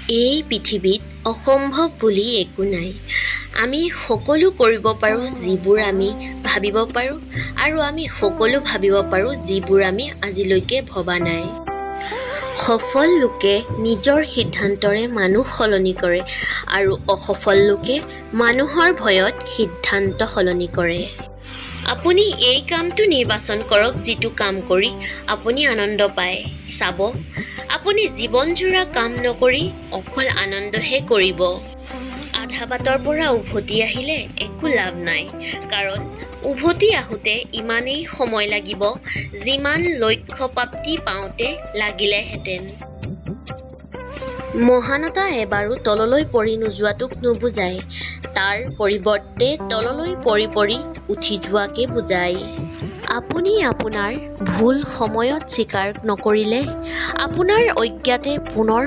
এই পৃথিৱীত অসম্ভৱ বুলি একো নাই। আমি সকলো কৰিব পাৰোঁ যিবোৰ আমি ভাবিব পাৰোঁ, আৰু আমি সকলো ভাবিব পাৰোঁ যিবোৰ আমি আজিলৈকে ভবা নাই। সফল লোকে নিজৰ সিদ্ধান্তৰে মানুহ সলনি কৰে, আৰু অসফল লোকে মানুহৰ ভয়ত সিদ্ধান্ত সলনি কৰে। আপুনি এই কামটো নিৰ্বাচন কৰক যিটো কাম কৰি আপুনি আনন্দ পায়। চাব, আপুনি জীৱনজোৰা কাম নকৰি অকল আনন্দহে কৰিব। আধা বাটৰ পৰা উভতি আহিলে একো লাভ নাই, কাৰণ উভতি আহোঁতে ইমানেই সময় লাগিব যিমান লক্ষ্যপ্ৰাপ্তি পাওঁতে লাগিলেহেঁতেন। মহানতা এবাৰো তললৈ পৰি নোযোৱাটোক নুবুজায়, তাৰ পৰিৱৰ্তে তললৈ পৰি পৰি উঠি যোৱাকে বুজায়। আপুনি আপোনাৰ ভুল সময়ত স্বীকাৰ নকৰিলে আপোনাৰ অজ্ঞাতে পুনৰ